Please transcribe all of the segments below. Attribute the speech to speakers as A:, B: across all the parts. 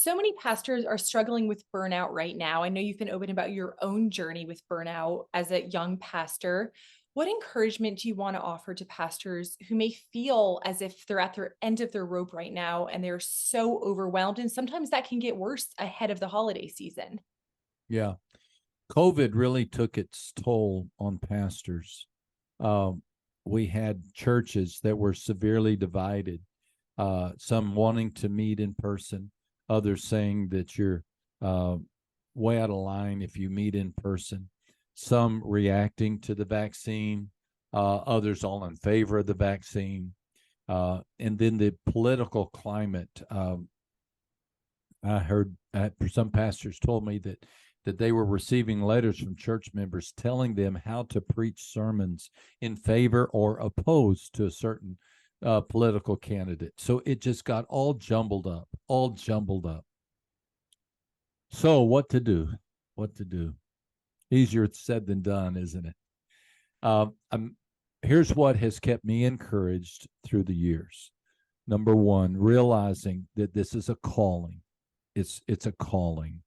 A: So many pastors are struggling with burnout right now. I know you've been open about your own journey with burnout as a young pastor. What encouragement do you want to offer to pastors who may feel as if they're at their end of their rope right now and they're so overwhelmed? And sometimes that can get worse ahead of the holiday season.
B: Yeah. COVID really took its toll on pastors. Um, we had churches that were severely divided, some wanting to meet in person, others saying that you're uh, way out of line if you meet in person, some reacting to the vaccine, others all in favor of the vaccine. And then the political climate. I heard some pastors told me that they were receiving letters from church members telling them how to preach sermons in favor or opposed to a certain political candidate. So it just got all jumbled up, all jumbled up. So what to do? What to do? Easier said than done, isn't it? I'm Here's what has kept me encouraged through the years. Number one, realizing that this is a calling. It's a calling.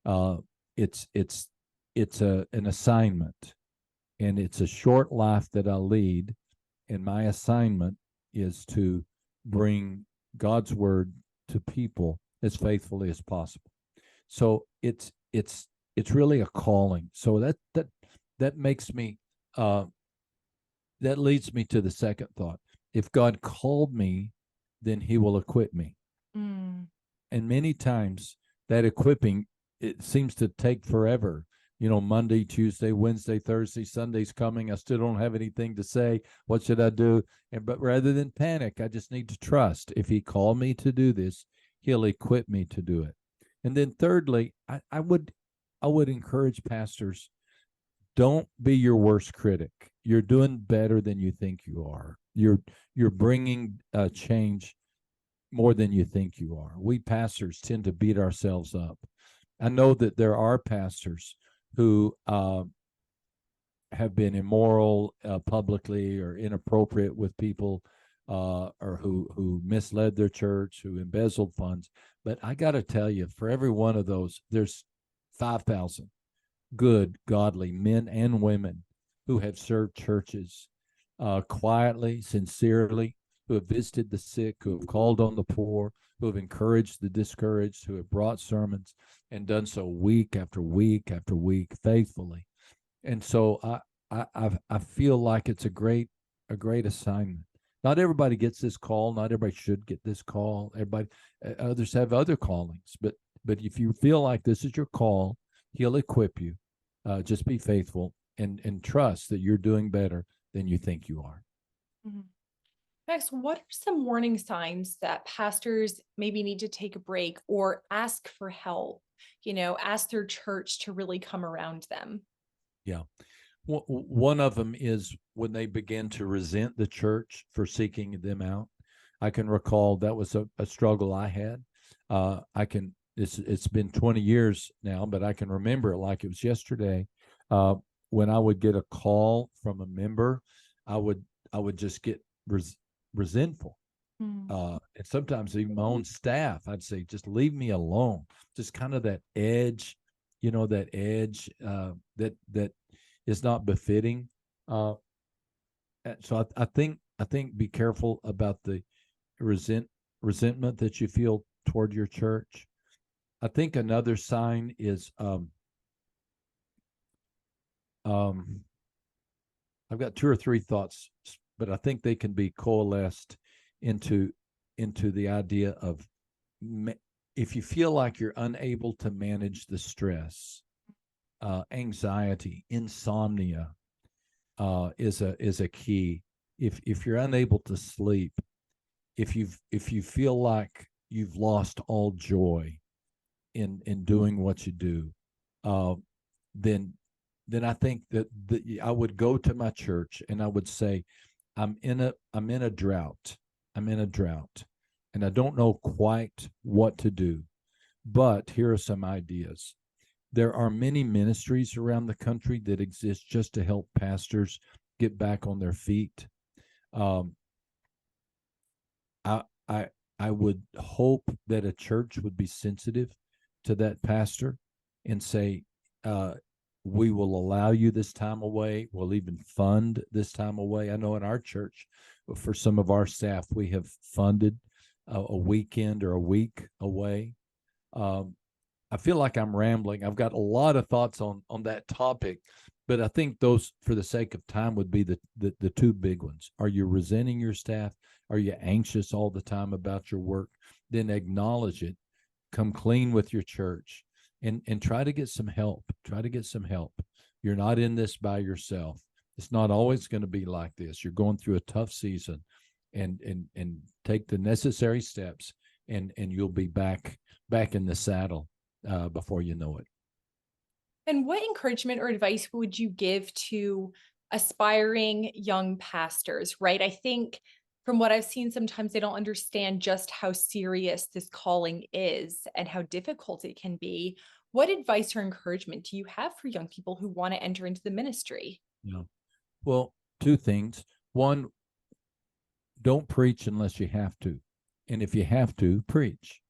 B: Uh, it's it's it's an assignment, and it's a short life that I lead. And my assignment is to bring God's word to people as faithfully as possible. So it's really a calling. So that makes me uh, that leads me to the second thought. If God called me, then He will equip me.
A: Mm.
B: And many times that equipping, it seems to take forever. Monday, Tuesday, Wednesday, Thursday, Sunday's coming. I still don't have anything to say. What should I do? But rather than panic, I just need to trust. If He called me to do this, He'll equip me to do it. And then thirdly, I would encourage pastors, don't be your worst critic. You're doing better than you think you are. You're bringing change more than you think you are. We pastors tend to beat ourselves up. I know that there are pastors who have been immoral publicly or inappropriate with people, or who misled their church, who embezzled funds. But I got to tell you, for every one of those, there's 5,000 good, godly men and women who have served churches quietly, sincerely, who have visited the sick, who have called on the poor, who have encouraged the discouraged, who have brought sermons and done so week after week after week faithfully. And so I feel like it's a great assignment. Not everybody gets this call. Not everybody should get this call. Everybody, others have other callings. But if you feel like this is your call, He'll equip you. Just be faithful and trust that you're doing better than you think you are.
A: Mhm. Next, what are some warning signs that pastors maybe need to take a break or ask for help? Ask their church to really come around them.
B: Yeah. One of them is when they begin to resent the church for seeking them out. I can recall that was a struggle I had. It's been 20 years now, but I can remember it like it was yesterday. Uh, when I would get a call from a member, I would I would just get resentful.
A: Mm.
B: And sometimes even my own staff, I'd say, just leave me alone. Just kind of that edge, that edge that is not befitting. Uh, so I think be careful about the resent resentment that you feel toward your church. I think another sign is um, I've got two or three thoughts, but I think they can be coalesced into into the idea of, if you feel like you're unable to manage the stress, anxiety, insomnia is a key. If you're unable to sleep, if you feel like you've lost all joy in doing what you do, uh, then then I think that I would go to my church and I would say, I'm in a drought. I'm in a drought, and I don't know quite what to do. But here are some ideas. There are many ministries around the country that exist just to help pastors get back on their feet. Um, I I would hope that a church would be sensitive to that pastor and say, uh, we will allow you this time away. We'll even fund this time away. I know in our church, for some of our staff, we have funded a weekend or a week away. Um, I feel like I'm rambling. I've got a lot of thoughts on that topic, but I think those, for the sake of time, would be the two big ones. Are you resenting your staff? Are you anxious all the time about your work? Then acknowledge it. Come clean with your church, and try to get some help. Try to get some help. You're not in this by yourself. It's not always going to be like this. You're going through a tough season, and take the necessary steps, and you'll be back in the saddle before you know it.
A: And what encouragement or advice would you give to aspiring young pastors, right? I think from what I've seen, sometimes they don't understand just how serious this calling is and how difficult it can be. What advice or encouragement do you have for young people who want to enter into the ministry?
B: Yeah. Well, two things. One, don't preach unless you have to. And if you have to, preach.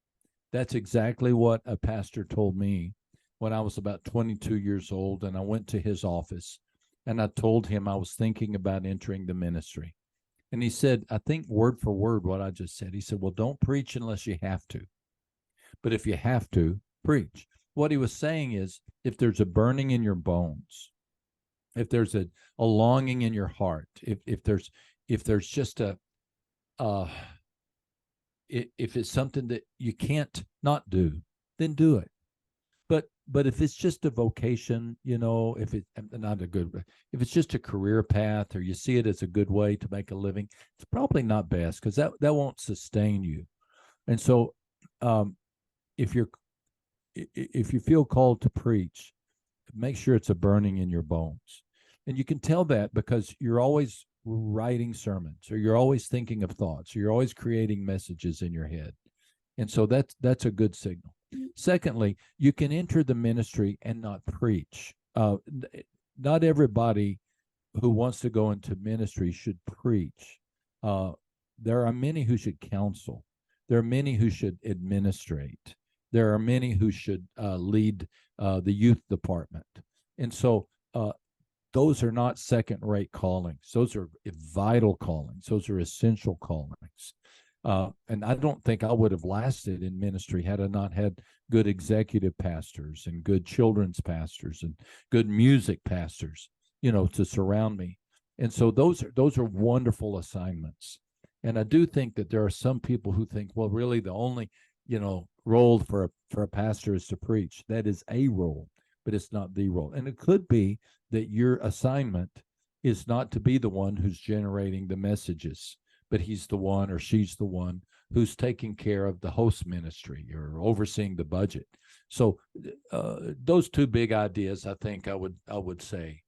B: That's exactly what a pastor told me when I was about 22 years old. And I went to his office and I told him I was thinking about entering the ministry. And he said, I think word for word what I just said. He said, well, don't preach unless you have to. But if you have to, preach. What he was saying is, if there's a burning in your bones, if there's a longing in your heart, if there's just uh if it's something that you can't not do, then do it. But if it's just a vocation, if it not a good, if it's just a career path, or you see it as a good way to make a living, it's probably not best, because that won't sustain you. And so, um, if you're if you feel called to preach, make sure it's a burning in your bones. And you can tell that because you're always writing sermons, or you're always thinking of thoughts, or you're always creating messages in your head. And so that's a good signal. Secondly, you can enter the ministry and not preach. Not everybody who wants to go into ministry should preach. Uh, there are many who should counsel. There are many who should administrate. There are many who should lead the youth department. And so those are not second-rate callings. Those are vital callings. Those are essential callings. And I don't think I would have lasted in ministry had I not had good executive pastors and good children's pastors and good music pastors, to surround me. And so those are wonderful assignments. And I do think that there are some people who think, well, really the only, role for a pastor is to preach. That is a role, but it's not the role. And it could be that your assignment is not to be the one who's generating the messages, but he's the one, or she's the one, who's taking care of the host ministry or overseeing the budget. So those two big ideas, I think I would say,